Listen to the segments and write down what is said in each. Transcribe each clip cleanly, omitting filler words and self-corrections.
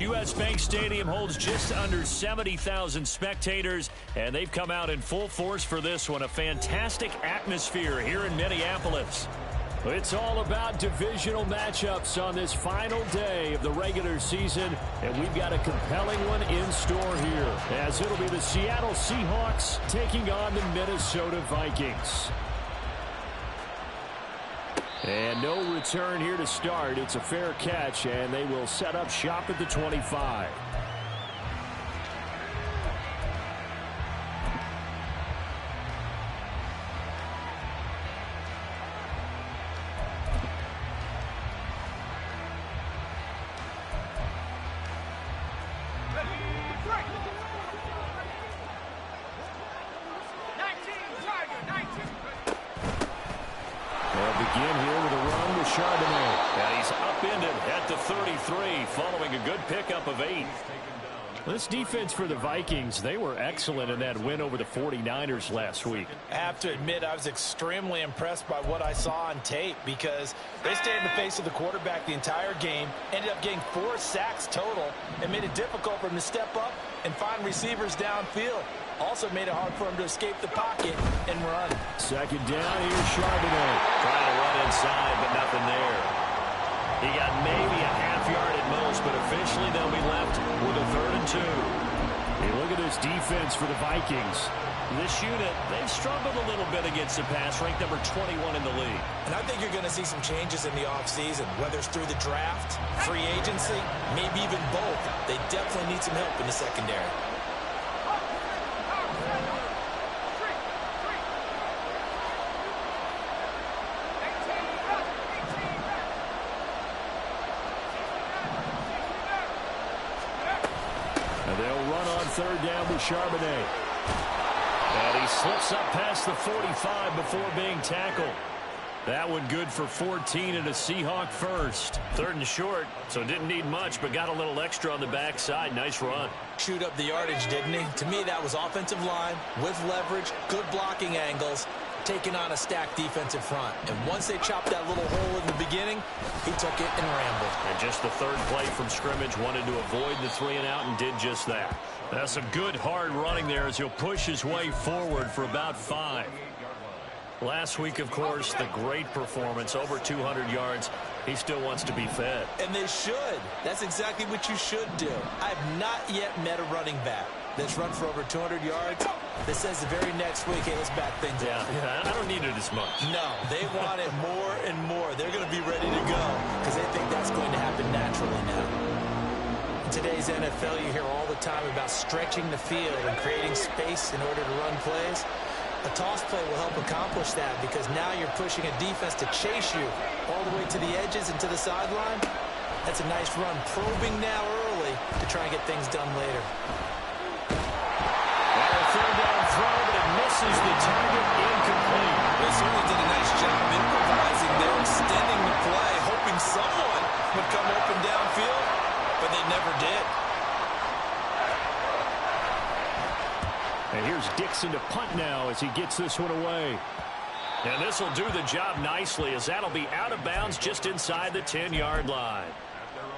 U.S. Bank Stadium holds just under 70,000 spectators, and they've come out in full force for this one. A fantastic atmosphere here in Minneapolis. It's all about divisional matchups on this final day of the regular season, and we've got a compelling one in store here, as it'll be the Seattle Seahawks taking on the Minnesota Vikings. And no return here to start. It's a fair catch, and they will set up shop at the 25. This defense for the Vikings, they were excellent in that win over the 49ers last week. I have to admit, I was extremely impressed by what I saw on tape because they stayed in the face of the quarterback the entire game, ended up getting 4 sacks total, and made it difficult for him to step up and find receivers downfield. Also made it hard for him to escape the pocket and run. Second down, here's Charbonnet. Trying to run inside, but nothing there. He got maybe a half yard at most, but officially they'll be left with a 3rd and 2. Hey, look at this defense for the Vikings. This unit, they've struggled a little bit against the pass, ranked number 21 in the league. And I think you're going to see some changes in the offseason, whether it's through the draft, free agency, maybe even both. They definitely need some help in the secondary. Third down with Charbonnet. And he slips up past the 45 before being tackled. That one good for 14 and a Seahawk first. 3rd and short, so didn't need much, but got a little extra on the backside. Nice run. Chewed up the yardage, didn't he? To me, that was offensive line with leverage, good blocking angles, taking on a stacked defensive front. And once they chopped that little hole in the beginning, he took it and rambled. And just the 3rd play from scrimmage, wanted to avoid the 3 and out and did just that. That's some good hard running there as he'll push his way forward for about 5. Last week, of course, the great performance, over 200 yards. He still wants to be fed. And they should. That's exactly what you should do. I have not yet met a running back that's run for over 200 yards that says the very next week, hey, let's back things up. Yeah, I don't need it as much. No, they want it more and more. They're going to be ready to go because they think that's going to happen naturally now. In today's NFL, you hear all the time about stretching the field and creating space in order to run plays. A toss play will help accomplish that because now you're pushing a defense to chase you all the way to the edges and to the sideline. That's a nice run, probing now early to try and get things done later. And a 3rd down throw, but it misses the target, incomplete. They certainly did a nice job improvising there, extending the play, hoping someone would come open downfield, but they never did. And here's Dixon to punt now as he gets this one away. And this will do the job nicely as that'll be out of bounds just inside the 10-yard line.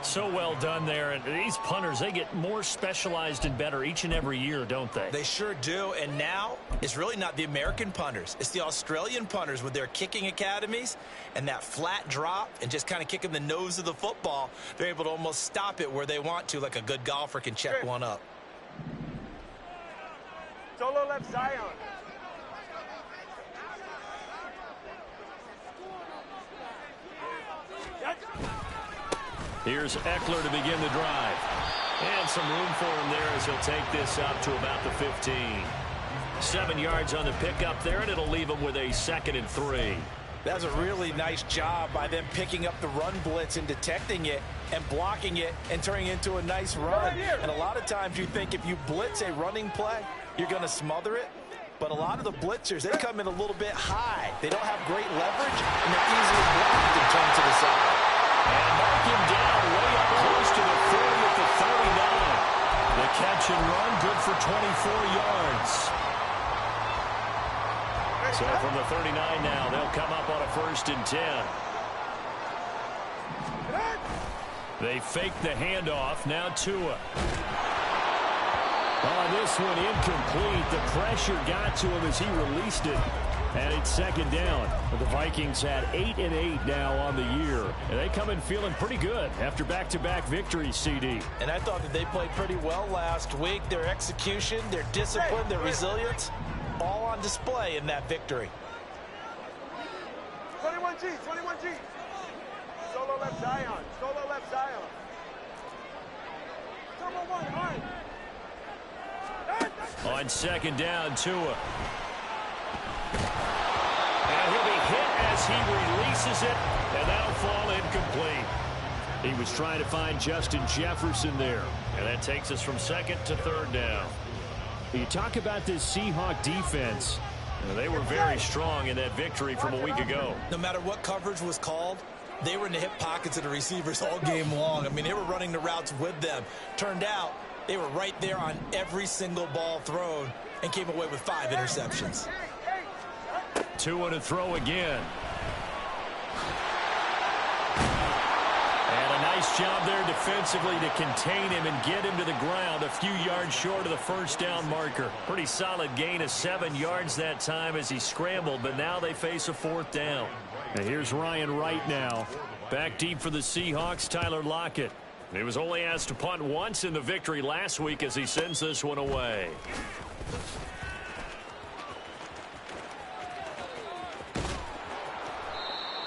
So well done there. And these punters, they get more specialized and better each and every year, don't they? They sure do. And now it's really not the American punters. It's the Australian punters with their kicking academies and that flat drop and just kind of kicking the nose of the football. They're able to almost stop it where they want to, like a good golfer can check one up. Solo left Zion. Here's Eckler to begin the drive. And some room for him there as he'll take this up to about the 15. 7 yards on the pickup there, and it'll leave him with a 2nd and 3. That was a really nice job by them picking up the run blitz and detecting it and blocking it and turning it into a nice run. And a lot of times you think if you blitz a running play, you're going to smother it. But a lot of the blitzers, they come in a little bit high. They don't have great leverage, and they're easily blocked and turned to the side. And mark him down way up close to the 40 at the 39. The catch and run, good for 24 yards. So from the 39 now, they'll come up on a 1st and 10. They fake the handoff. Now Tua. On this one, incomplete. The pressure got to him as he released it. And it's second down. The Vikings had 8-8 now on the year. And they come in feeling pretty good after back-to-back victories, CD. And I thought that they played pretty well last week. Their execution, their discipline, their resilience, all on display in that victory. 21G, 21G. Solo left Zion, solo left Zion. Come on, one, hard. On second down, Tua. And he'll be hit as he releases it, and that'll fall incomplete. He was trying to find Justin Jefferson there, and that takes us from second to third down. You talk about this Seahawk defense. They were very strong in that victory from a week ago. No matter what coverage was called, they were in the hip pockets of the receivers all game long. I mean, they were running the routes with them. Turned out, they were right there on every single ball thrown and came away with 5 interceptions. Tua to throw again. And a nice job there defensively to contain him and get him to the ground a few yards short of the first down marker. Pretty solid gain of 7 yards that time as he scrambled, but now they face a fourth down. And here's Ryan Wright now. Back deep for the Seahawks, Tyler Lockett. He was only asked to punt once in the victory last week as he sends this one away.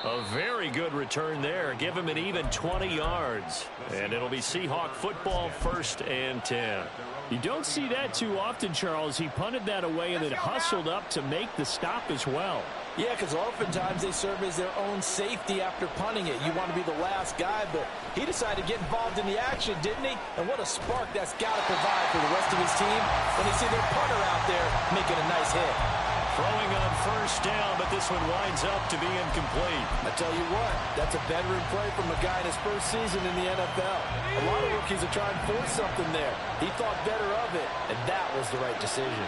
A very good return there. Give him an even 20 yards. And it'll be Seahawk football, 1st and 10. You don't see that too often, Charles. He punted that away and then hustled up to make the stop as well. Yeah, because oftentimes they serve as their own safety after punting it. You want to be the last guy, but he decided to get involved in the action, didn't he? And what a spark that's got to provide for the rest of his team when they see their punter out there making a nice hit. Throwing on first down, but this one winds up to be incomplete. I tell you what, that's a veteran play from a guy in his first season in the NFL. A lot of rookies are trying to force something there. He thought better of it, and that was the right decision.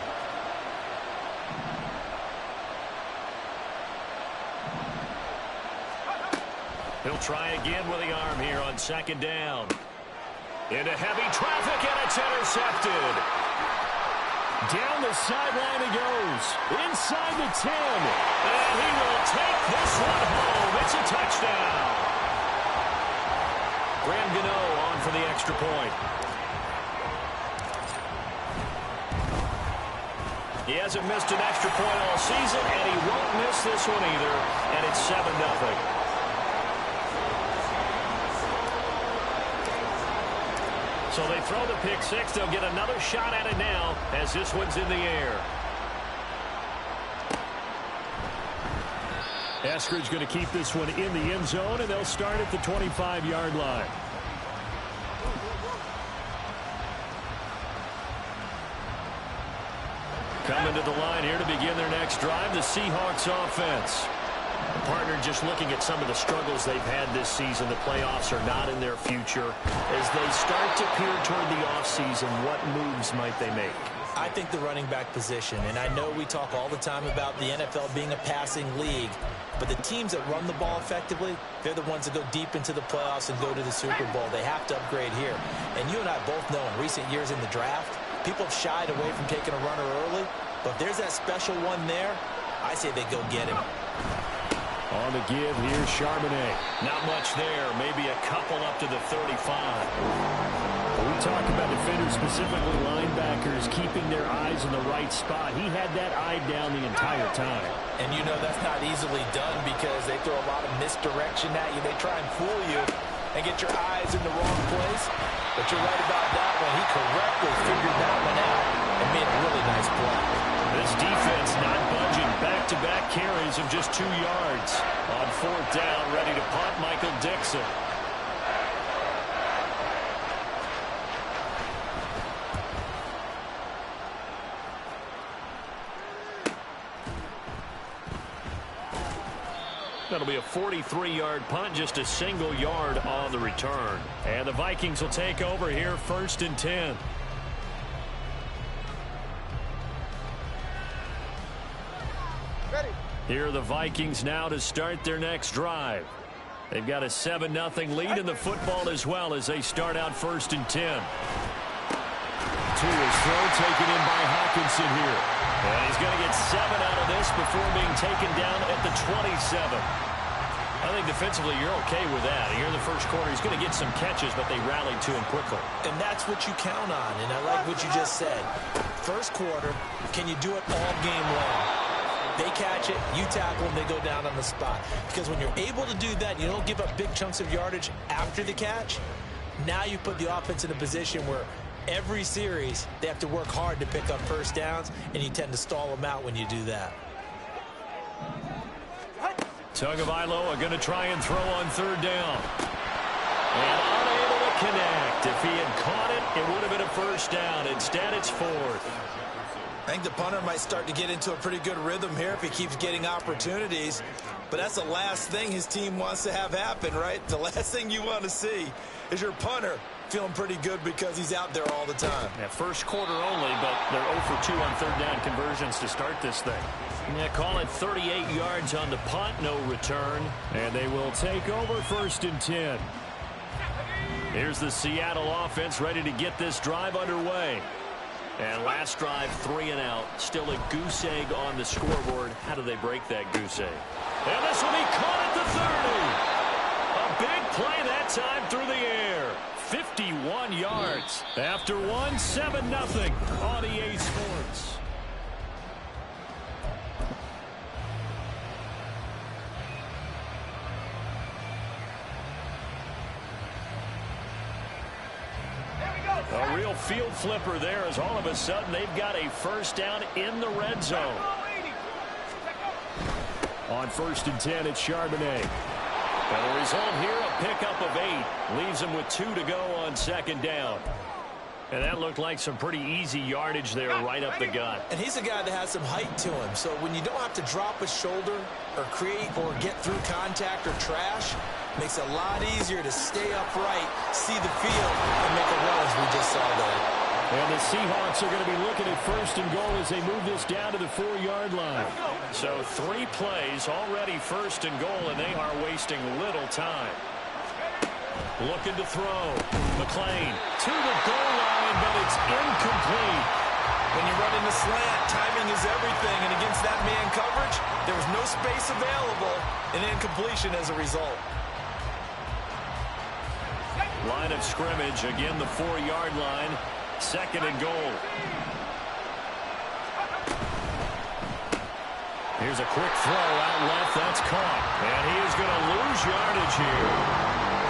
He'll try again with the arm here on second down. Into heavy traffic, and it's intercepted. Down the sideline he goes. Inside the 10. And he will take this one home. It's a touchdown. Graham Gano on for the extra point. He hasn't missed an extra point all season, and he won't miss this one either. And it's 7-0. So they throw the pick six. They'll get another shot at it now as this one's in the air. Eskridge going to keep this one in the end zone, and they'll start at the 25-yard line. Coming to the line here to begin their next drive, the Seahawks offense. The partner just looking at some of the struggles they've had this season. The playoffs are not in their future. As they start to peer toward the offseason, what moves might they make? I think the running back position, and I know we talk all the time about the NFL being a passing league, but the teams that run the ball effectively, they're the ones that go deep into the playoffs and go to the Super Bowl. They have to upgrade here. And you and I both know in recent years in the draft, people have shied away from taking a runner early, but if there's that special one there, I say they go get him. On the give, here's Charbonnet. Not much there. Maybe a couple up to the 35. We talk about defenders, specifically linebackers, keeping their eyes in the right spot. He had that eye down the entire time. And you know that's not easily done because they throw a lot of misdirection at you. They try and fool you and get your eyes in the wrong place. But you're right about that one. He correctly figured that one out and made a really nice play. This defense not budging. Back-to-back carries of just 2 yards. On fourth down, ready to punt, Michael Dixon. That'll be a 43-yard punt, just a single yard on the return. And the Vikings will take over here, 1st and 10. Ready. Here are the Vikings now to start their next drive. They've got a 7-0 lead in the football as well as they start out 1st and 10. To his throw, taken in by Hawkinson here. And he's going to get 7 out of this before being taken down at the 27. I think defensively you're okay with that. Here in the first quarter, he's going to get some catches, but they rallied to him quickly. And that's what you count on, and I like what you just said. First quarter, can you do it all game long? They catch it, you tackle them, they go down on the spot. Because when you're able to do that, you don't give up big chunks of yardage after the catch. Now you put the offense in a position where every series they have to work hard to pick up first downs, and you tend to stall them out when you do that. Tagovailoa are going to try and throw on 3rd down. And unable to connect. If he had caught it, it would have been a first down. Instead, it's 4th. I think the punter might start to get into a pretty good rhythm here if he keeps getting opportunities. But that's the last thing his team wants to have happen, right? The last thing you want to see is your punter feeling pretty good because he's out there all the time. Yeah, first quarter only, but they're 0 for 2 on 3rd down conversions to start this thing. Yeah, call it 38 yards on the punt, no return. And they will take over 1st and 10. Here's the Seattle offense ready to get this drive underway. And last drive, 3 and out. Still a goose egg on the scoreboard. How do they break that goose egg? And this will be caught at the 30. A big play that time through the air. 51 yards. After 1, 7-0 on EA Sports. A real field flipper there as all of a sudden they've got a first down in the red zone. On 1st and 10, it's Charbonnet. And the result here, a pickup of 8. Leaves him with 2 to go on 2nd down. And that looked like some pretty easy yardage there right up the gut. And he's a guy that has some height to him. So when you don't have to drop a shoulder or create or get through contact or trash, makes it a lot easier to stay upright, see the field, and make a run as we just saw there. And the Seahawks are going to be looking at 1st and goal as they move this down to the 4-yard line. So 3 plays, already 1st and goal, and they are wasting little time. Looking to throw. McClain to the goal line, but it's incomplete. When you run in the slant, timing is everything, and against that man coverage, there was no space available, and incompletion as a result. Line of scrimmage, again the 4-yard line. 2nd and goal. Here's a quick throw out left. That's caught. And he is going to lose yardage here.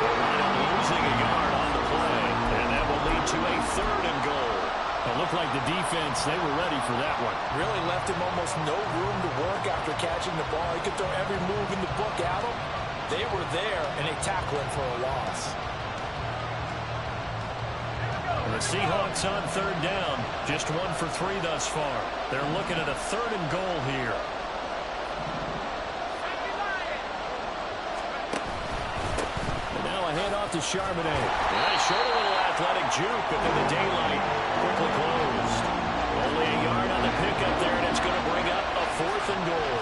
They'll wind up losing a yard on the play. And that will lead to a 3rd and goal. It looked like the defense, they were ready for that one. Really left him almost no room to work after catching the ball. He could throw every move in the book at him. They were there, and they tackled him for a loss. The Seahawks on 3rd down. Just 1 for 3 thus far. They're looking at a 3rd and goal here. And now a handoff to Charbonnet. And they showed a little athletic juke, but then the daylight quickly closed. Only a yard on the pickup there, and it's going to bring up a 4th and goal.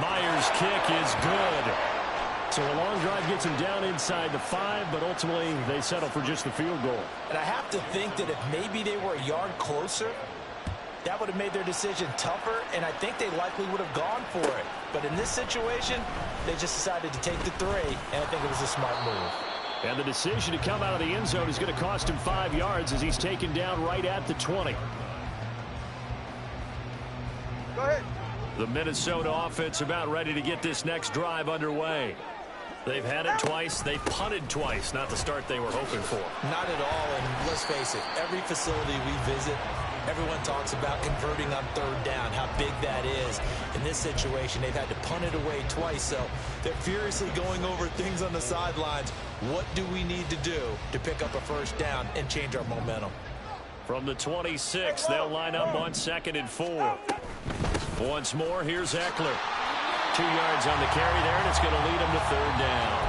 Myers' kick is good. So a long drive gets him down inside the 5, but ultimately they settle for just the field goal. And I have to think that if maybe they were a yard closer, that would have made their decision tougher, and I think they likely would have gone for it. But in this situation, they just decided to take the 3, and I think it was a smart move. And the decision to come out of the end zone is going to cost him 5 yards as he's taken down right at the 20. Go ahead. The Minnesota offense about ready to get this next drive underway. They've had it twice. They've punted twice. Not the start they were hoping for. Not at all, and let's face it, every facility we visit, everyone talks about converting on 3rd down, how big that is. In this situation, they've had to punt it away twice, so they're furiously going over things on the sidelines. What do we need to do to pick up a 1st down and change our momentum? From the 26, they'll line up on 2nd and 4. Once more, here's Eckler. 2 yards on the carry there, and it's going to lead him to 3rd down.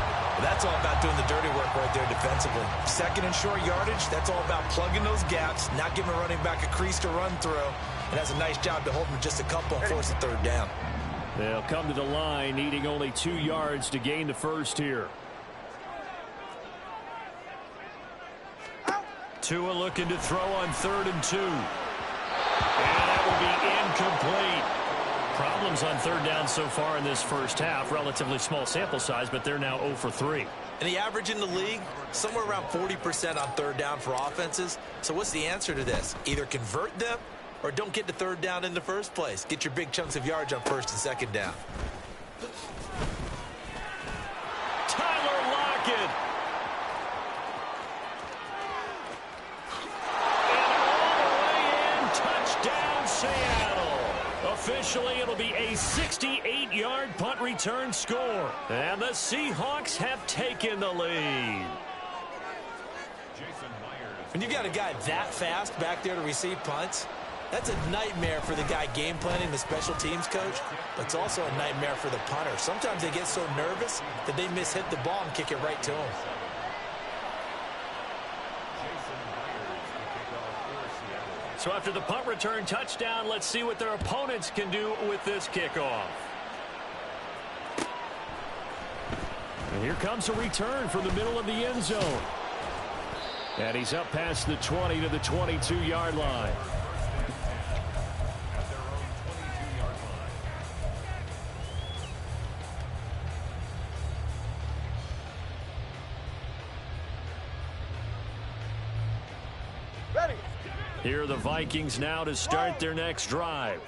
That's all about doing the dirty work right there defensively. 2nd and short yardage, that's all about plugging those gaps, not giving a running back a crease to run through, and has a nice job to hold him just a couple and force a 3rd down. They'll come to the line needing only 2 yards to gain the first here. Tua looking to throw on 3rd and 2. And that will be incomplete. Problems on 3rd down so far in this first half. Relatively small sample size, but they're now 0 for 3. And the average in the league, somewhere around 40% on 3rd down for offenses. So what's the answer to this? Either convert them or don't get to 3rd down in the first place. Get your big chunks of yards on 1st and 2nd down. Tyler Lockett. Touchdown, Seattle. Officially, it'll be a 68-yard punt return score. And the Seahawks have taken the lead. When you got a guy that fast back there to receive punts, that's a nightmare for the guy game planning, the special teams coach, but it's also a nightmare for the punter. Sometimes they get so nervous that they mishit the ball and kick it right to him. So after the punt return touchdown, let's see what their opponents can do with this kickoff. And here comes a return from the middle of the end zone. And he's up past the 20 to the 22-yard line. Here are the Vikings now to start their next drive.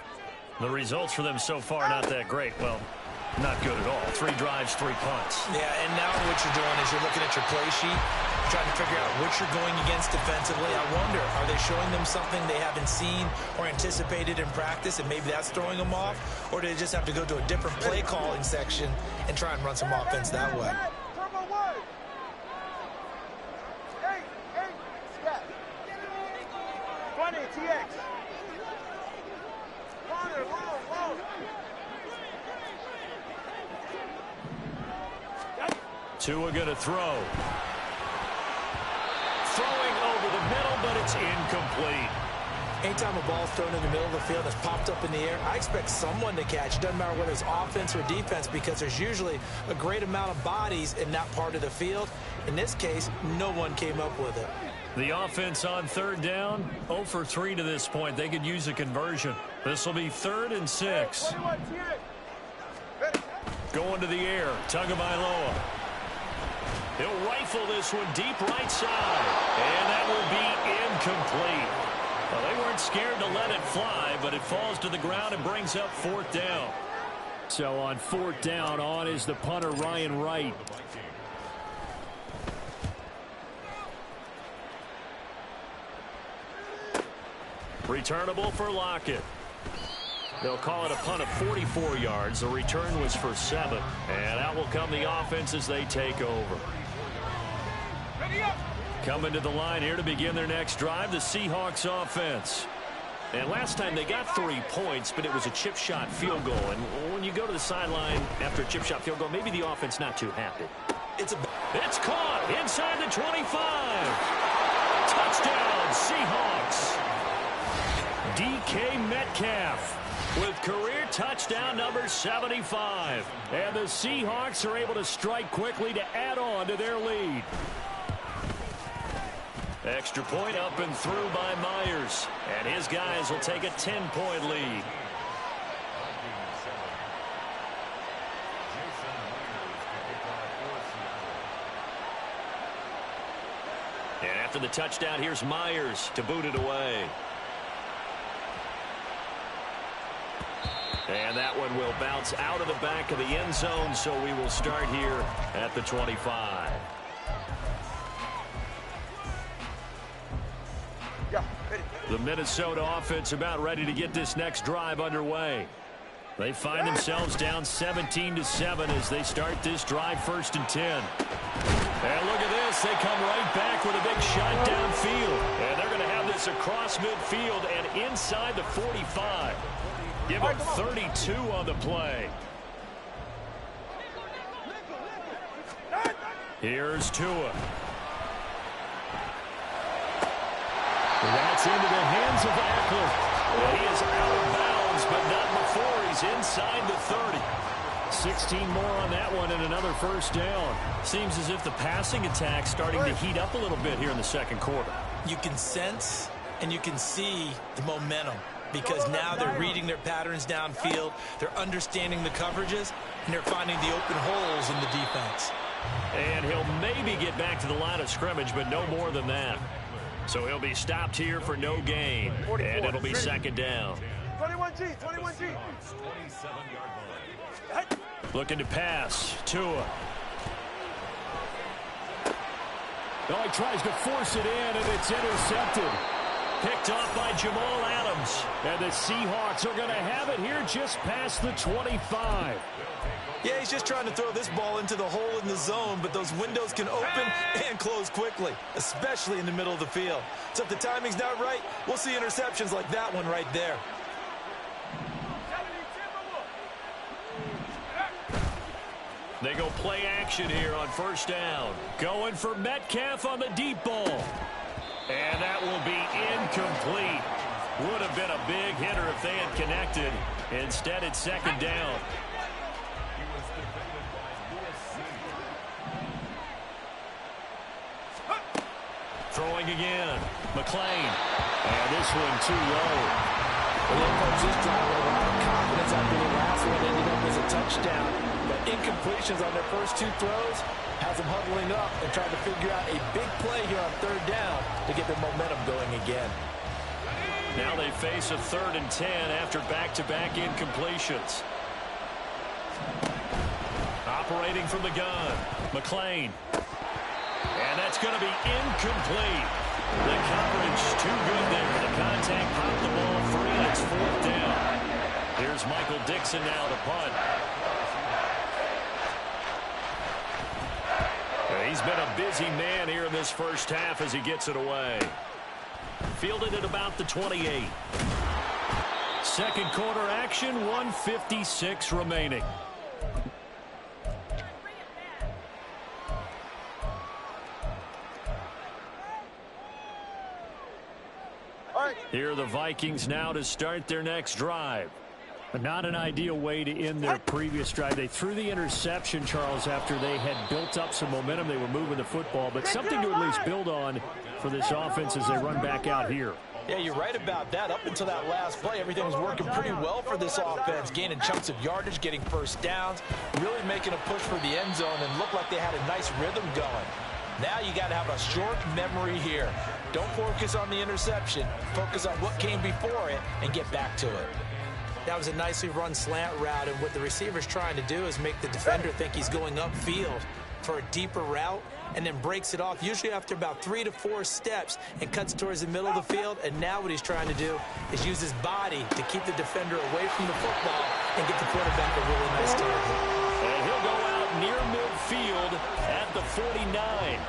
The results for them so far not that great. Well, not good at all. 3 drives, 3 punts. Yeah, and now what you're doing is you're looking at your play sheet, trying to figure out what you're going against defensively. I wonder, are they showing them something they haven't seen or anticipated in practice, and maybe that's throwing them off? Or do they just have to go to a different play calling section and try and run some offense that way? 20, TX. Long. Tua going to throw. Throwing over the middle, but it's incomplete. Anytime a ball's thrown in the middle of the field that's popped up in the air, I expect someone to catch. It doesn't matter whether it's offense or defense, because there's usually a great amount of bodies in that part of the field. In this case, no one came up with it. The offense on 3rd down, 0 for 3 to this point. They could use a conversion. This will be 3rd and 6. Going to the air, Tagovailoa. He'll rifle this one deep right side, and that will be incomplete. Well, they weren't scared to let it fly, but it falls to the ground and brings up 4th down. So on 4th down, on is the punter, Ryan Wright. Returnable for Lockett. They'll call it a punt of 44 yards. The return was for 7. And out will come the offense as they take over. Coming to the line here to begin their next drive, the Seahawks offense. And last time they got 3 points, but it was a chip shot field goal. And when you go to the sideline after a chip shot field goal, maybe the offense not too happy. It's caught inside the 25. Touchdown, Seahawks. DK Metcalf with career touchdown number 75. And the Seahawks are able to strike quickly to add on to their lead. Extra point up and through by Myers. And his guys will take a 10-point lead. And after the touchdown, here's Myers to boot it away. And that one will bounce out of the back of the end zone, so we will start here at the 25. The Minnesota offense about ready to get this next drive underway. They find themselves down 17-7 as they start this drive 1st and 10. And look at this. They come right back with a big shot downfield. And they're going to have this across midfield and inside the 45. Give them 32 on the play. Here's Tua. That's into the hands of Eckler. And he is out of bounds downs, but not before he's inside the 30. 16 more on that one and another first down. Seems as if the passing attack's starting to heat up a little bit here in the second quarter. You can sense and you can see the momentum because now they're reading their patterns downfield, they're understanding the coverages, and they're finding the open holes in the defense. And he'll maybe get back to the line of scrimmage, but no more than that. So he'll be stopped here for no gain, and it'll be second down. 21G, 21G. Looking to pass. Tua. Oh, he tries to force it in, and it's intercepted. Picked off by Jamal Adams. And the Seahawks are going to have it here just past the 25. Yeah, he's just trying to throw this ball into the hole in the zone, but those windows can open and close quickly, especially in the middle of the field. So if the timing's not right, we'll see interceptions like that one right there. They go play action here on first down. Going for Metcalf on the deep ball. And that will be incomplete. Would have been a big hitter if they had connected. Instead, it's second down. Throwing again. McClain. And this one too low. Well, they approach this drive with a lot of confidence after the last one ended up as a touchdown. But incompletions on their first two throws has them huddling up and trying to figure out a big play here on third down to get their momentum going again. Now they face a 3rd and 10 after back-to-back incompletions. Operating from the gun. McClain. And that's going to be incomplete. The coverage too good there. The contact popped the ball free. It's 4th down. Here's Michael Dixon now to punt. He's been a busy man here in this first half as he gets it away. Fielded at about the 28. Second quarter action, 1:56 remaining. Here are the Vikings now to start their next drive. But not an ideal way to end their previous drive. They threw the interception, Charles, after they had built up some momentum. They were moving the football, but something to at least build on for this offense as they run back out here. Yeah, you're right about that. Up until that last play, everything was working pretty well for this offense, gaining chunks of yardage, getting first downs, really making a push for the end zone, and looked like they had a nice rhythm going. Now you got to have a short memory here. Don't focus on the interception. Focus on what came before it and get back to it. That was a nicely run slant route, and what the receiver's trying to do is make the defender think he's going upfield for a deeper route and then breaks it off, usually after about 3 to 4 steps, and cuts towards the middle of the field. And now what he's trying to do is use his body to keep the defender away from the football and get the quarterback a really nice target. And he'll go out near midfield at the 49.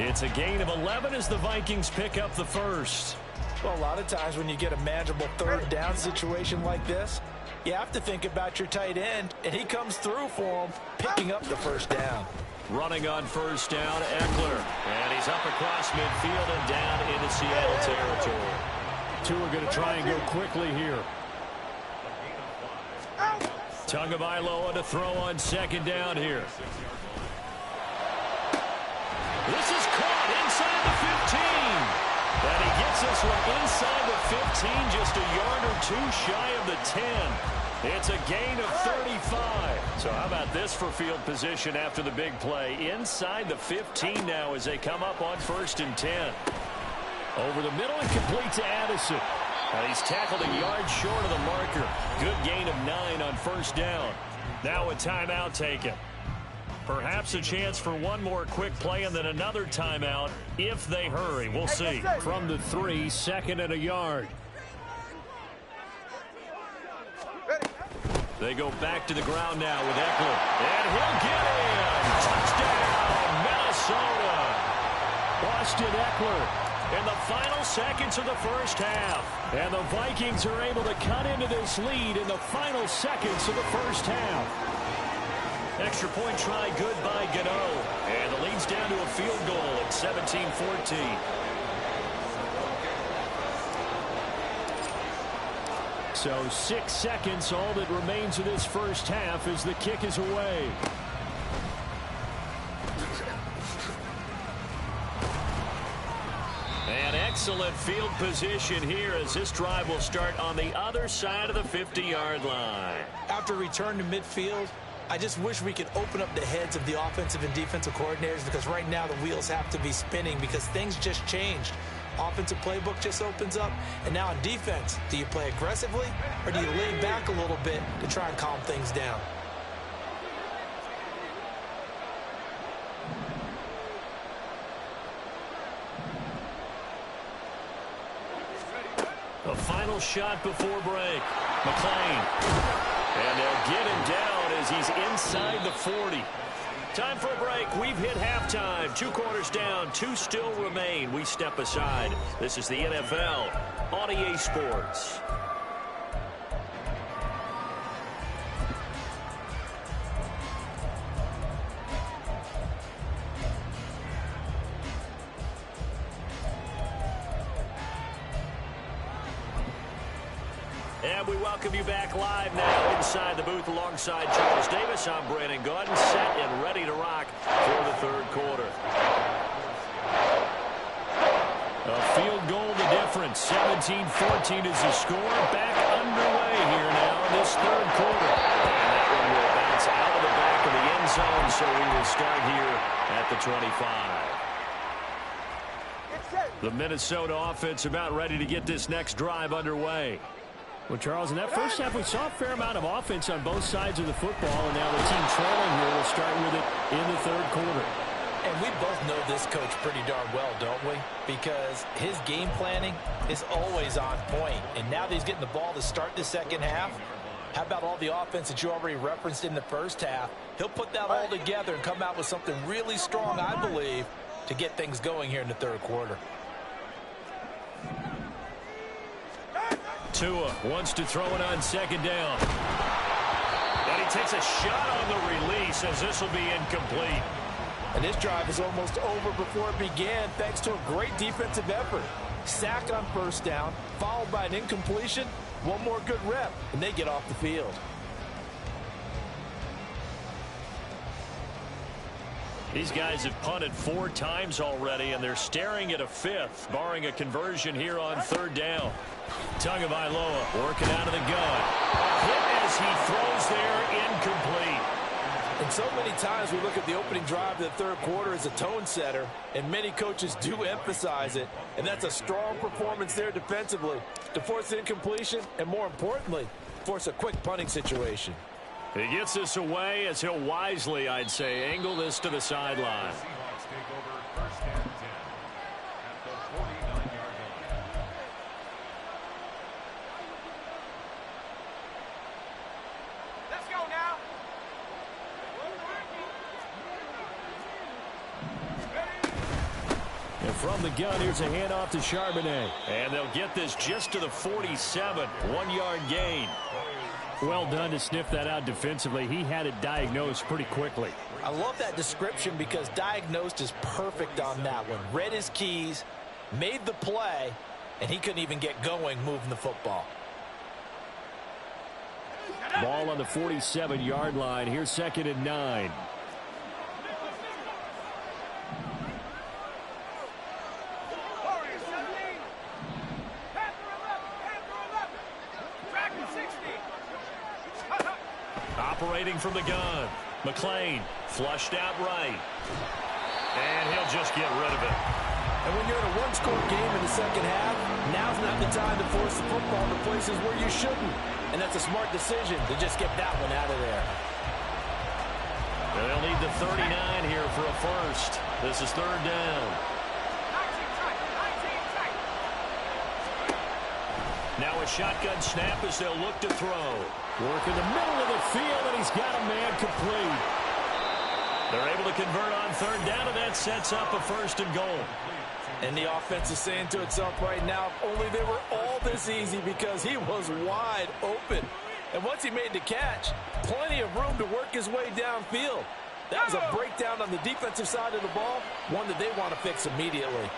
It's a gain of 11 as the Vikings pick up the first. Well, a lot of times when you get a manageable third down situation like this, you have to think about your tight end, and he comes through for him, picking up the first down. Running on first down, Eckler. And he's up across midfield and down into Seattle territory. Tua going to try and go quickly here. Tagovailoa to throw on second down here. This is caught inside the 15. And he gets this one inside the 15, just a yard or two shy of the 10. It's a gain of 35. So how about this for field position after the big play? Inside the 15 now as they come up on 1st and 10. Over the middle and complete to Addison. And he's tackled a yard short of the marker. Good gain of 9 on first down. Now a timeout taken. Perhaps a chance for one more quick play and then another timeout if they hurry. We'll see. From the 3, 2nd and a yard. They go back to the ground now with Eckler. And he'll get in. Touchdown, Minnesota. Austin Eckler in the final seconds of the first half. And the Vikings are able to cut into this lead in the final seconds of the first half. Extra point try good by Gano. And the lead's down to a field goal at 17-14. So 6 seconds, all that remains of this first half as the kick is away. An excellent field position here as this drive will start on the other side of the 50-yard line. After return to midfield, I just wish we could open up the heads of the offensive and defensive coordinators, because right now the wheels have to be spinning because things just changed. Offensive playbook just opens up, and now on defense, do you play aggressively or do you lay back a little bit to try and calm things down? A final shot before break. McLean. And they'll get him down as he's inside the 40. Time for a break. We've hit halftime. 2 quarters down. 2 still remain. We step aside. This is the NFL on EA Sports. And we welcome you back live now inside the booth alongside Charles Davis. I'm Brandon Gaudin, set and ready to rock for the third quarter. A field goal the difference. 17-14 is the score. Back underway here now in this third quarter. And that one will bounce out of the back of the end zone, so we will start here at the 25. The Minnesota offense about ready to get this next drive underway. Well, Charles, in that first half, we saw a fair amount of offense on both sides of the football, and now the team trailing here will start with it in the third quarter. And we both know this coach pretty darn well, don't we? Because his game planning is always on point. And now that he's getting the ball to start the second half, how about all the offense that you already referenced in the first half? He'll put that all together and come out with something really strong, I believe, to get things going here in the third quarter. Tua wants to throw it on second down. And he takes a shot on the release as this will be incomplete. And this drive is almost over before it began thanks to a great defensive effort. Sack on first down, followed by an incompletion. One more good rep, and they get off the field. These guys have punted 4 times already, and they're staring at a 5th, barring a conversion here on third down. Tagovailoa working out of the gun. Hit as he throws there, incomplete. And so many times we look at the opening drive of the third quarter as a tone setter, and many coaches do emphasize it, and that's a strong performance there defensively to force an incompletion and, more importantly, force a quick punting situation. He gets this away as he'll wisely, I'd say, angle this to the sideline. Let's go now. And from the gun, here's a handoff to Charbonnet. And they'll get this just to the 47, 1-yard gain. Well done to sniff that out defensively. He had it diagnosed pretty quickly. I love that description because diagnosed is perfect on that one. Read his keys, made the play, and he couldn't even get going moving the football. Ball on the 47-yard line. Here's 2nd and 9. Operating from the gun. McLean flushed out right. And he'll just get rid of it. And when you're in a one-score game in the second half, now's not the time to force the football to places where you shouldn't. And that's a smart decision to just get that one out of there. They'll need the 39 here for a first. This is third down. Now a shotgun snap as they'll look to throw. Work in the middle of the field, and he's got a man complete. They're able to convert on third down, and that sets up a first and goal. And the offense is saying to itself right now, if only they were all this easy, because he was wide open. And once he made the catch, plenty of room to work his way downfield. That was a breakdown on the defensive side of the ball, one that they want to fix immediately.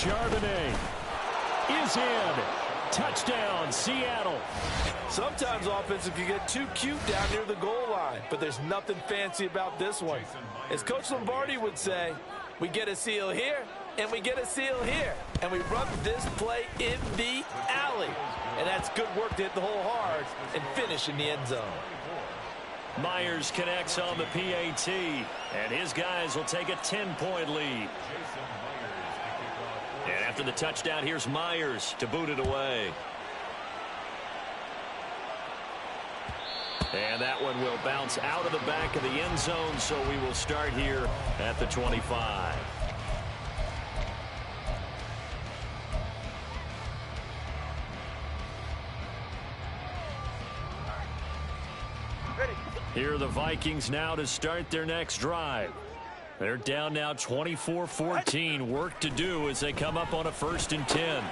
Charbonnet is in. Touchdown, Seattle. Sometimes offenses can get too cute down near the goal line, but there's nothing fancy about this one. As Coach Lombardi would say, we get a seal here, and we get a seal here, and we run this play in the alley. And that's good work to hit the hole hard and finish in the end zone. Myers connects on the PAT, and his guys will take a 10-point lead. And after the touchdown, here's Myers to boot it away. And that one will bounce out of the back of the end zone, so we will start here at the 25. Here are the Vikings now to start their next drive. They're down now 24-14. Work to do as they come up on a 1st and 10.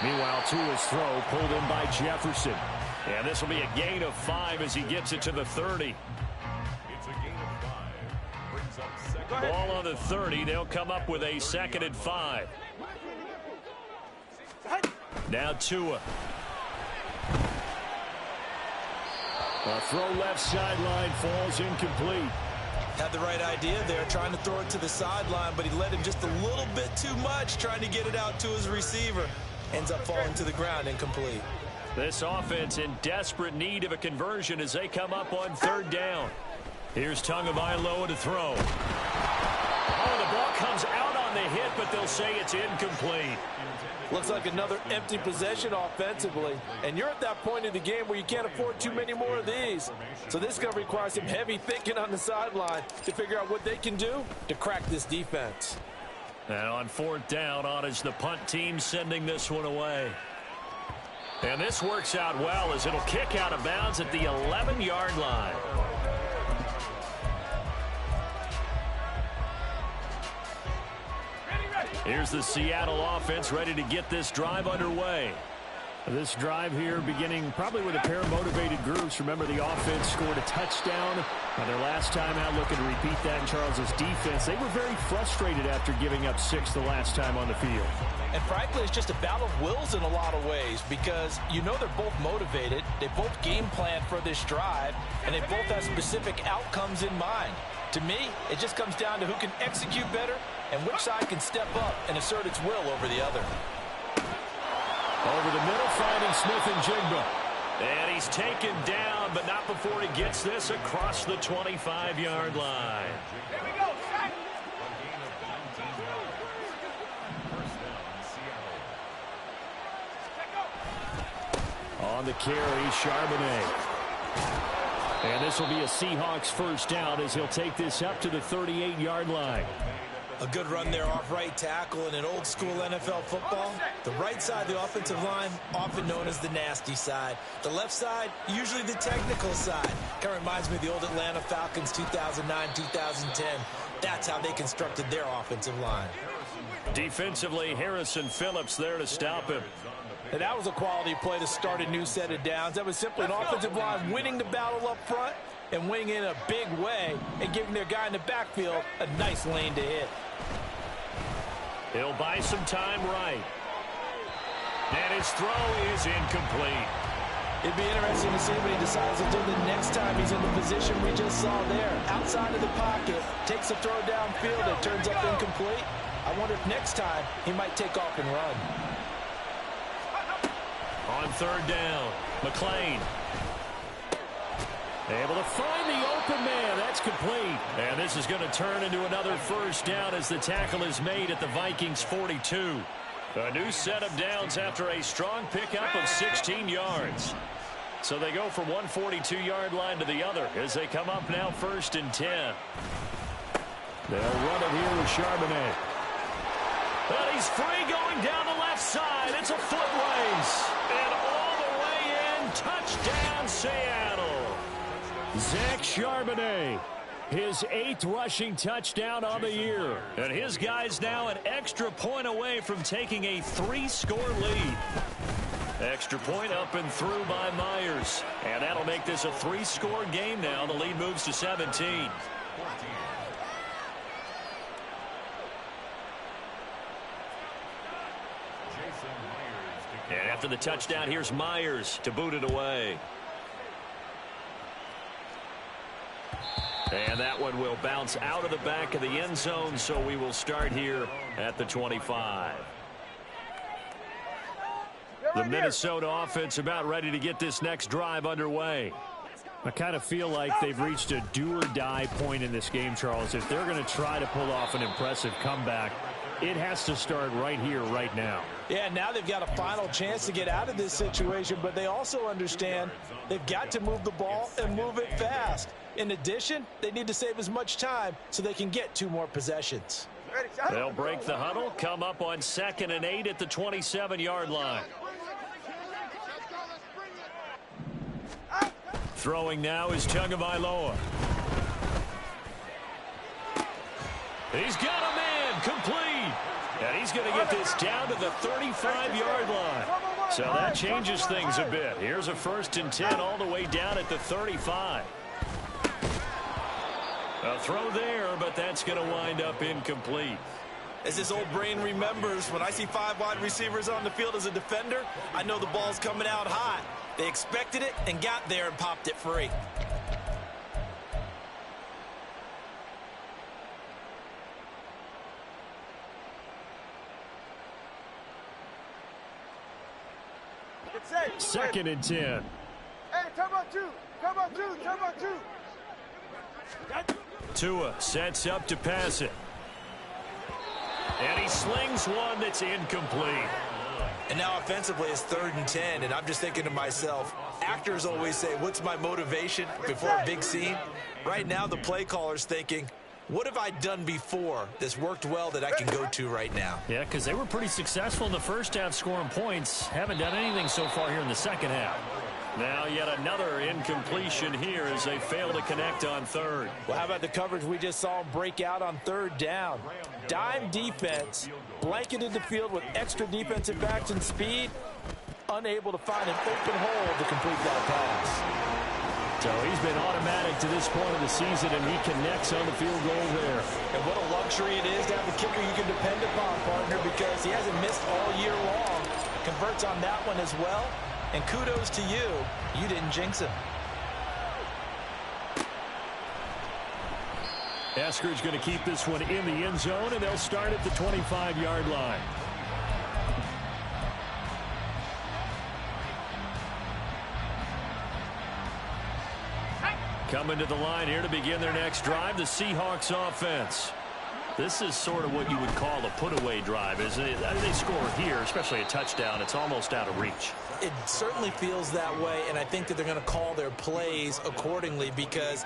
Meanwhile, Tua's throw pulled in by Jefferson. And this will be a gain of 5 as he gets it to the 30. It's a gain of 5. Brings up second. Ball on the 30. They'll come up with a 2nd and 5. Now Tua. A throw left sideline falls incomplete. Had the right idea there, trying to throw it to the sideline, but he let him just a little bit too much, trying to get it out to his receiver. Ends up falling to the ground, incomplete. This offense in desperate need of a conversion as they come up on 3rd down. Here's Tagovailoa to throw. Oh, the ball comes out on the hit, but they'll say it's incomplete. Looks like another empty possession offensively. And you're at that point in the game where you can't afford too many more of these. So this is going to require some heavy thinking on the sideline to figure out what they can do to crack this defense. And on 4th down, on is the punt team sending this one away. And this works out well as it'll kick out of bounds at the 11-yard line. Here's the Seattle offense ready to get this drive underway. This drive here beginning probably with a pair of motivated groups. Remember, the offense scored a touchdown on their last time out, looking to repeat that in Charles's defense. They were very frustrated after giving up 6 the last time on the field. And frankly, it's just a battle of wills in a lot of ways because you know they're both motivated. They both game plan for this drive, and they both have specific outcomes in mind. To me, it just comes down to who can execute better and which side can step up and assert its will over the other. Over the middle, finding Smith and Jigba. And he's taken down, but not before he gets this across the 25-yard line. Here we go, sack. On the carry, Charbonnet. And this will be a Seahawks 1st down as he'll take this up to the 38-yard line. A good run there off right tackle in an old-school NFL football. The right side of the offensive line, often known as the nasty side. The left side, usually the technical side. Kind of reminds me of the old Atlanta Falcons 2009-2010. That's how they constructed their offensive line. Defensively, Harrison Phillips there to stop him. And that was a quality play to start a new set of downs. That was simply an offensive line winning the battle up front and winning in a big way and giving their guy in the backfield a nice lane to hit. He'll buy some time right. And his throw is incomplete. It'd be interesting to see what he decides to do the next time he's in the position we just saw there. Outside of the pocket, takes a throw downfield, it turns up incomplete. I wonder if next time he might take off and run. On 3rd down, McLean. Able to find the open man. That's complete. And this is going to turn into another 1st down as the tackle is made at the Vikings 42. A new set of downs after a strong pickup of 16 yards. So they go from one 42-yard line to the other as they come up now 1st and 10. They'll run it here with Charbonnet. And he's free going down the left side. It's a foot race. And all the way in, touchdown Seattle. Zach Charbonnet, his 8th rushing touchdown on the year. And his guys now an extra point away from taking a 3-score lead. Extra point up and through by Myers. And that'll make this a 3-score game now. The lead moves to 17. And after the touchdown, here's Myers to boot it away. And that one will bounce out of the back of the end zone, so we will start here at the 25. The Minnesota offense about ready to get this next drive underway. I kind of feel like they've reached a do-or-die point in this game, Charles. If they're going to try to pull off an impressive comeback, it has to start right here, right now. Yeah, now they've got a final chance to get out of this situation, but they also understand they've got to move the ball and move it fast. In addition, they need to save as much time so they can get 2 more possessions. They'll break the huddle, come up on 2nd and 8 at the 27-yard line. Throwing now is Tagovailoa. He's got a man complete. And he's going to get this down to the 35-yard line. So that changes things a bit. Here's a 1st and 10 all the way down at the 35. A throw there, but that's going to wind up incomplete. As this old brain remembers, when I see 5 wide receivers on the field as a defender, I know the ball's coming out hot. They expected it and got there and popped it free. Second and 10. Hey, turbo 2. Turbo 2. Turbo 2. Tua sets up to pass it. And he slings one that's incomplete. And now offensively it's 3rd and 10, and I'm just thinking to myself, actors always say, what's my motivation before a big scene? Right now the play caller's thinking, what have I done before that's worked well that I can go to right now? Yeah, because they were pretty successful in the first half scoring points. Haven't done anything so far here in the second half. Now yet another incompletion here as they fail to connect on 3rd. Well, how about the coverage we just saw break out on 3rd down? Dime defense, blanketed the field with extra defensive backs and speed, unable to find an open hole to complete that pass. So he's been automatic to this point of the season, and he connects on the field goal there. And what a luxury it is to have a kicker you can depend upon, partner, because he hasn't missed all year long. Converts on that one as well. And kudos to you. You didn't jinx him. Eskridge going to keep this one in the end zone, and they'll start at the 25-yard line. Coming to the line here to begin their next drive, the Seahawks offense. This is sort of what you would call a put-away drive, isn't it? They score here, especially a touchdown. It's almost out of reach. It certainly feels that way, and I think that they're going to call their plays accordingly, because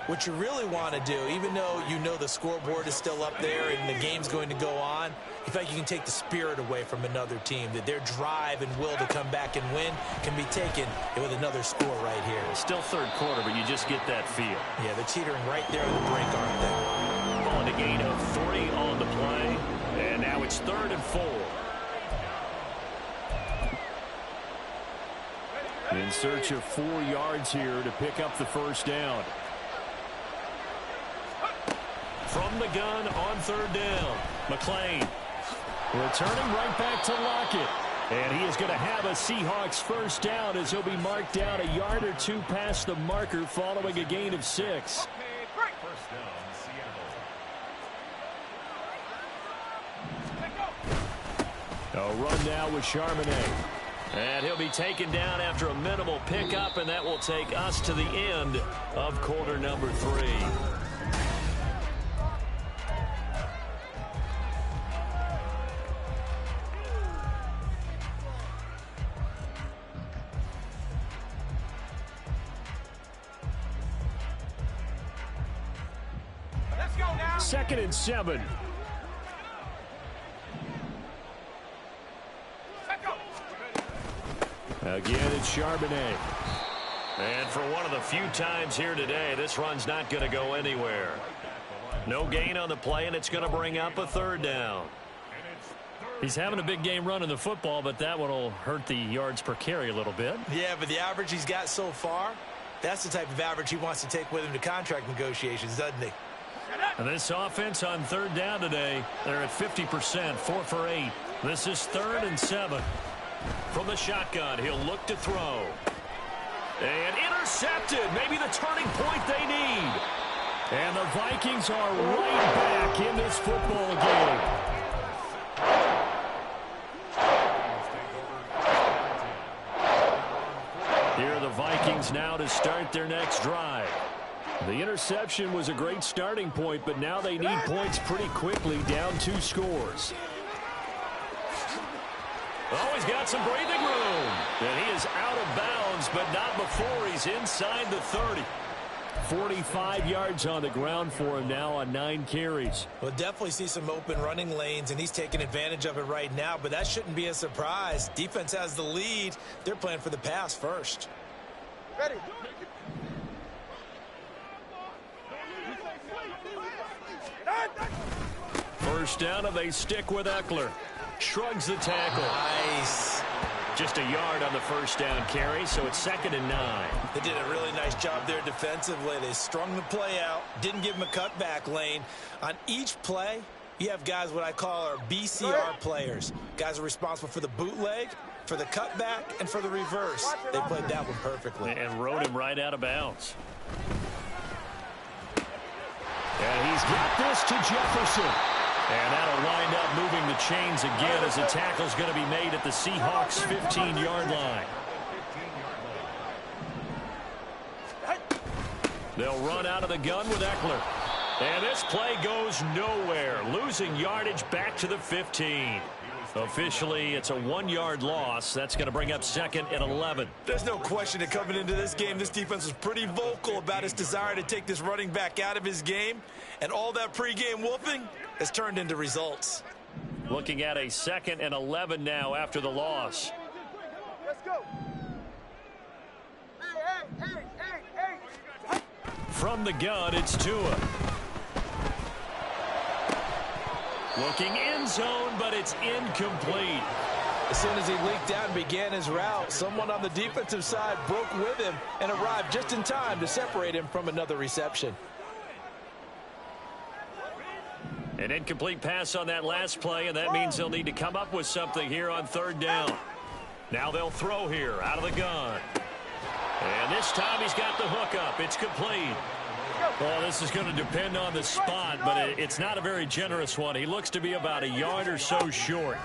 what you really want to do, even though you know the scoreboard is still up there and the game's going to go on, in fact, you can take the spirit away from another team, that their drive and will to come back and win can be taken with another score right here. Still 3rd quarter, but you just get that feel. Yeah, they're teetering right there on the brink, aren't they? On a gain of 3 on the play. And now it's 3rd and 4. In search of 4 yards here to pick up the 1st down. From the gun on 3rd down. McClain returning right back to Lockett. And he is going to have a Seahawks 1st down as he'll be marked down a yard or 2 past the marker following a gain of 6. A run now with Charbonnet. And he'll be taken down after a minimal pickup, and that will take us to the end of quarter number 3. Let's go now. 2nd and 7. Again, it's Charbonnet. And for one of the few times here today, this run's not going to go anywhere. No gain on the play, and it's going to bring up a 3rd down. He's having a big game running the football, but that one will hurt the yards per carry a little bit. Yeah, but the average he's got so far, that's the type of average he wants to take with him to contract negotiations, doesn't he? And this offense on 3rd down today, they're at 50%, 4 for 8. This is 3rd and 7. From the shotgun, he'll look to throw. And intercepted. Maybe the turning point they need. And the Vikings are right back in this football game. Here are the Vikings now to start their next drive. The interception was a great starting point, but now they need points pretty quickly, down 2 scores. Oh, he's got some breathing room. And he is out of bounds, but not before he's inside the 30. 45 yards on the ground for him now on 9 carries. We'll definitely see some open running lanes, and he's taking advantage of it right now, but that shouldn't be a surprise. Defense has the lead. They're playing for the pass first. Ready. First down, and they stick with Eckler. Shrugs the tackle. Nice. Just a yard on the first down carry, so it's 2nd and 9. They did a really nice job there defensively. They strung the play out, didn't give him a cutback lane. On each play, you have guys what I call our BCR players. Guys are responsible for the bootleg, for the cutback, and for the reverse. They played that one perfectly. And rode him right out of bounds. And he's got this to Jefferson. And that'll wind up moving the chains again as the tackle's going to be made at the Seahawks' 15-yard line. They'll run out of the gun with Eckler. And this play goes nowhere, losing yardage back to the 15. Officially, it's a 1-yard loss. That's going to bring up 2nd and 11. There's no question that coming into this game, this defense was pretty vocal about its desire to take this running back out of his game. And all that pregame whooping has turned into results. Looking at a 2nd and 11 now after the loss. Let's go. Hey. From the gun, it's Tua. Looking end zone, but it's incomplete. As soon as he leaked out and began his route, someone on the defensive side broke with him and arrived just in time to separate him from another reception. An incomplete pass on that last play, and that means they'll need to come up with something here on 3rd down. Now they'll throw here out of the gun. And this time he's got the hook up. It's complete. Well, this is going to depend on the spot, but it's not a very generous one. He looks to be about a yard or so short.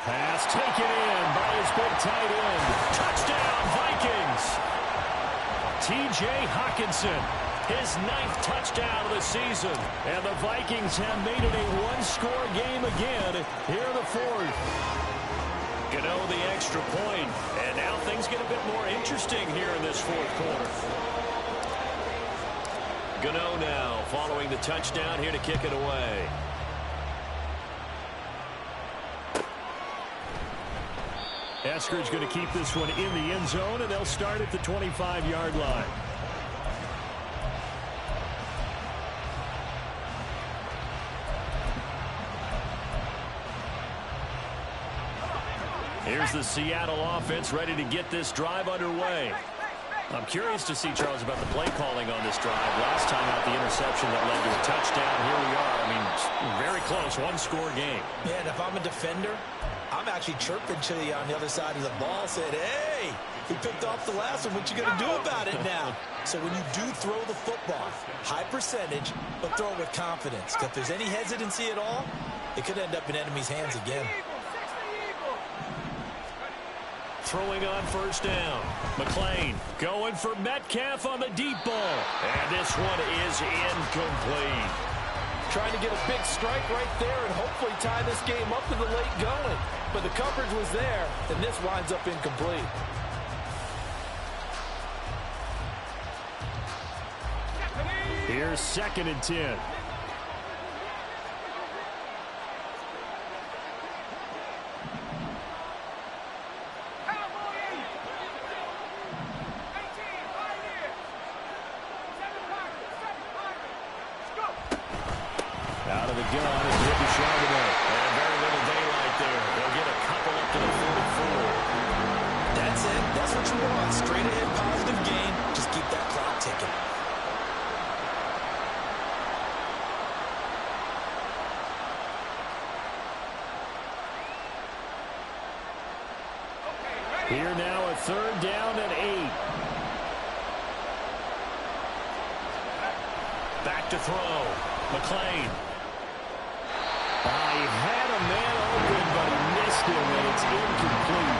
Pass taken in by his big tight end. Touchdown, Vikings! T.J. Hockenson, his 9th touchdown of the season. And the Vikings have made it a 1-score game again here in the 4th. Gano the extra point, and now things get a bit more interesting here in this 4th quarter. Gano now following the touchdown here to kick it away. Eskridge going to keep this one in the end zone, and they'll start at the 25-yard line. Here's the Seattle offense ready to get this drive underway. I'm curious to see, Charles, about the play calling on this drive. Last time out, the interception that led to a touchdown. Here we are. I mean, very close, 1-score game. Yeah, and if I'm a defender, I'm actually chirping to you on the other side of the ball, saying, hey, he picked off the last one. What you going to do about it now? So when you do throw the football, high percentage, but throw it with confidence. If there's any hesitancy at all, it could end up in enemy's hands again. Throwing on 1st down. McClain going for Metcalf on the deep ball. And this one is incomplete. Trying to get a big strike right there and hopefully tie this game up in the late going. But the coverage was there, and this winds up incomplete. Here's 2nd and 10. Out of the gun, it's hit to Charbonnet. And very little daylight there. They'll get a couple up to the 44. That's it. That's what you want. Straight ahead, positive gain. Just keep that clock ticking. Here now a 3rd down and 8. Back to throw. McClain. He had a man open, but he missed him, and it's incomplete.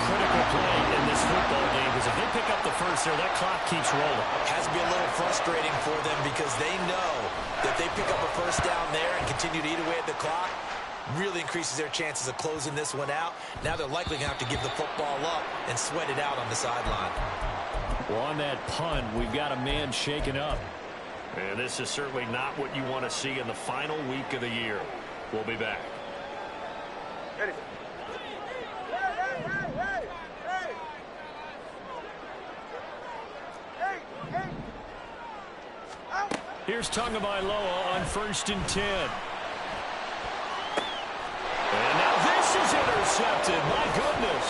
Critical play in this football game, because if they pick up the first there, that clock keeps rolling. It has to be a little frustrating for them because they know that they pick up a first down there and continue to eat away at the clock, really increases their chances of closing this one out. Now they're likely going to have to give the football up and sweat it out on the sideline. Well, on that punt, we've got a man shaken up. And this is certainly not what you want to see in the final week of the year. We'll be back. Ready. Hey. Out. Here's Tagovailoa on 1st and 10. And now this is intercepted. My goodness.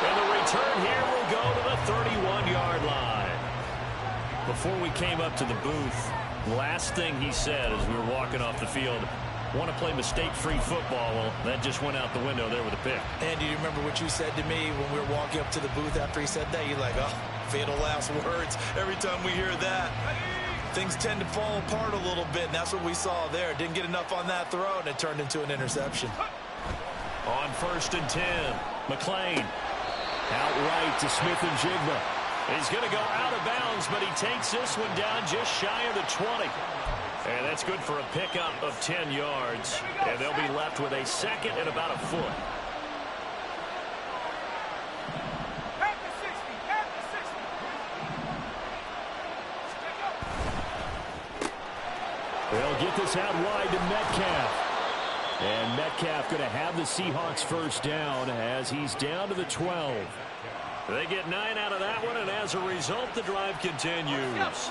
And the return here will go to the 31-yard line. Before we came up to the booth, last thing he said as we were walking off the field, want to play mistake-free football. Well, that just went out the window there with a pick. And do you remember what you said to me when we were walking up to the booth after he said that? You're like, oh, fatal last words. Every time we hear that, things tend to fall apart a little bit, and that's what we saw there. Didn't get enough on that throw, and it turned into an interception. On 1st and 10, McClain out right to Smith and Jigba. He's going to go out of bounds, but he takes this one down just shy of the 20. And that's good for a pickup of 10 yards. And they'll be left with a 2nd and about a foot. They'll get this out wide to Metcalf. And Metcalf going to have the Seahawks first down as he's down to the 12. They get 9 out of that one, and as a result, the drive continues.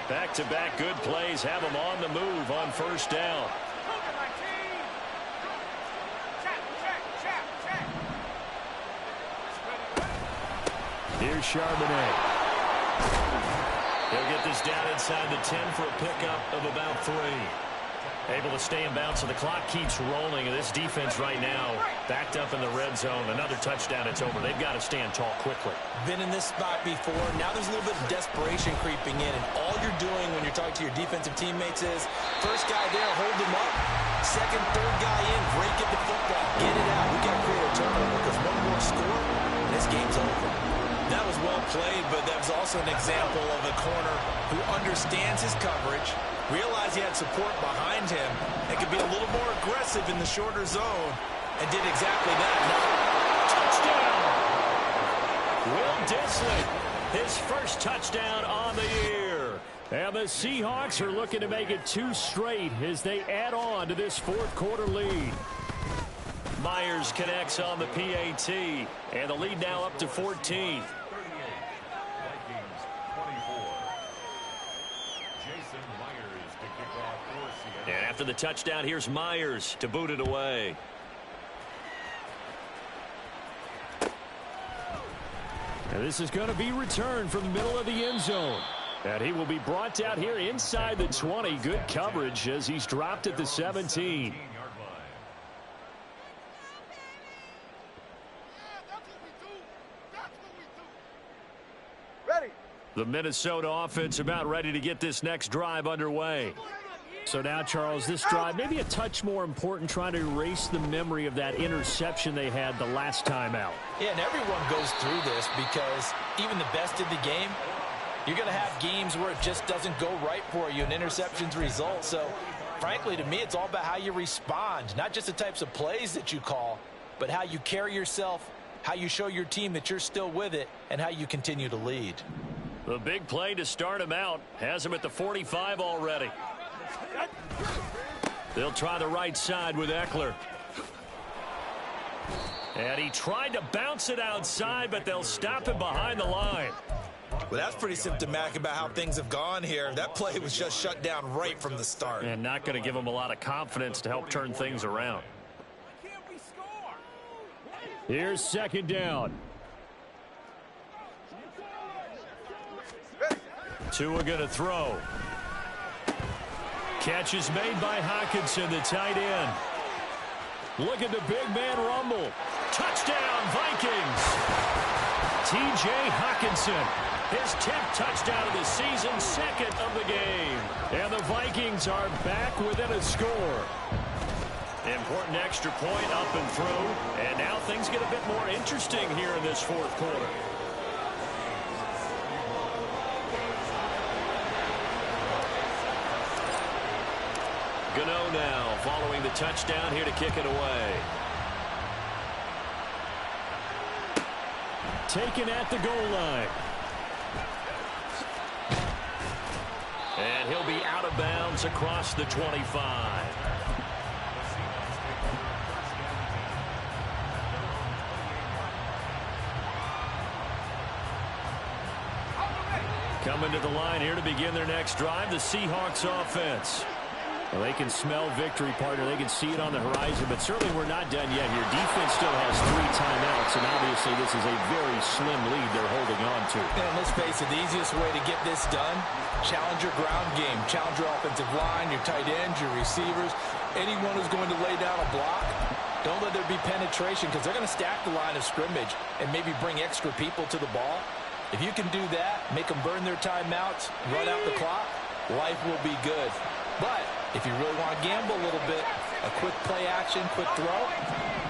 Back-to-back good plays have them on the move on 1st down. Here's Charbonnet. He'll get this down inside the 10 for a pickup of about 3. Able to stay in bounds, so the clock keeps rolling. And this defense right now backed up in the red zone. Another touchdown, it's over. They've got to stand tall quickly. Been in this spot before. Now there's a little bit of desperation creeping in. And all you're doing when you're talking to your defensive teammates is, first guy there, hold him up. Second, third guy in, break at the football. Get it out. We got to create a turnover because one more score, and this game's over. That was well played, but that was also an example of a corner who understands his coverage, realized he had support behind him, and could be a little more aggressive in the shorter zone, and did exactly that. Touchdown! Will Dissly, his first touchdown on the year. And the Seahawks are looking to make it 2 straight as they add on to this 4th quarter lead. Myers connects on the PAT, and the lead now up to 14. And after the touchdown, here's Myers to boot it away. And this is going to be returned from the middle of the end zone. And he will be brought out here inside the 20. Good coverage as he's dropped at the 17. Ready. The Minnesota offense about ready to get this next drive underway. So now, Charles, this drive maybe a touch more important, trying to erase the memory of that interception they had the last time out. Yeah, and everyone goes through this because even the best of the game, you're going to have games where it just doesn't go right for you, and interceptions result. So, frankly, to me, it's all about how you respond, not just the types of plays that you call, but how you carry yourself, how you show your team that you're still with it, and how you continue to lead. The big play to start him out has him at the 45 already. They'll try the right side with Eckler. And he tried to bounce it outside, but they'll stop him behind the line. Well, that's pretty symptomatic about how things have gone here. That play was just shut down right from the start. And not going to give him a lot of confidence to help turn things around. Here's 2nd down. Tua going to throw. Catch is made by Hockenson, the tight end. Look at the big man rumble. Touchdown, Vikings. T.J. Hockenson, his 10th touchdown of the season, second of the game. And the Vikings are back within a score. Important extra point up and through. And now things get a bit more interesting here in this fourth quarter. Gano now following the touchdown here to kick it away. Taken at the goal line. And he'll be out of bounds across the 25. Coming to the line here to begin their next drive, the Seahawks offense. Well, they can smell victory, partner. They can see it on the horizon, but certainly we're not done yet here. Defense still has 3 timeouts, and obviously this is a very slim lead they're holding on to. And let's face it, the easiest way to get this done, challenge your ground game. Challenge your offensive line, your tight ends, your receivers, anyone who's going to lay down a block. Don't let there be penetration because they're going to stack the line of scrimmage and maybe bring extra people to the ball. If you can do that, make them burn their timeouts, run out the clock, life will be good. But if you really want to gamble a little bit, a quick play action, quick throw,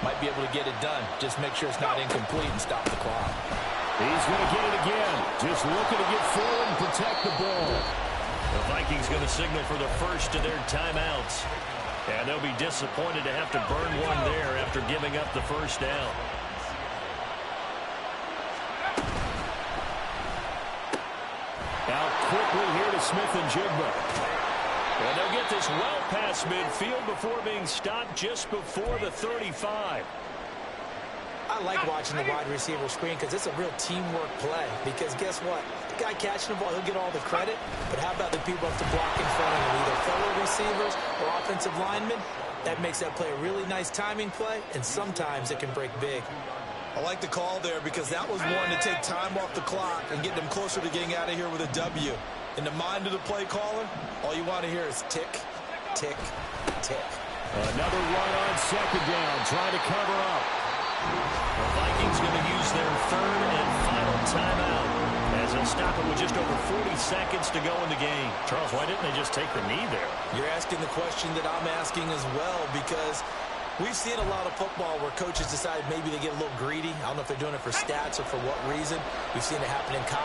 might be able to get it done. Just make sure it's not incomplete and stop the clock. He's going to get it again. Just looking to get forward and protect the ball. The Vikings going to signal for the first of their timeouts. And they'll be disappointed to have to burn one there after giving up the first down. Out quickly here to Smith-Njigba. And they'll get this well past midfield before being stopped just before the 35. I like watching the wide receiver screen because it's a real teamwork play. Because guess what? The guy catching the ball, he'll get all the credit. But how about the people up to block in front of him, either fellow receivers or offensive linemen? That makes that play a really nice timing play, and sometimes it can break big. I like the call there because that was one to take time off the clock and get them closer to getting out of here with a W. In the mind of the play caller, all you want to hear is tick, tick, tick. Another run on second down, trying to cover up. The Vikings going to use their third and final timeout as they'll stop it with just over 40 seconds to go in the game. Charles, why didn't they just take the knee there? You're asking the question that I'm asking as well because we've seen a lot of football where coaches decide maybe they get a little greedy. I don't know if they're doing it for stats or for what reason. We've seen it happen in college.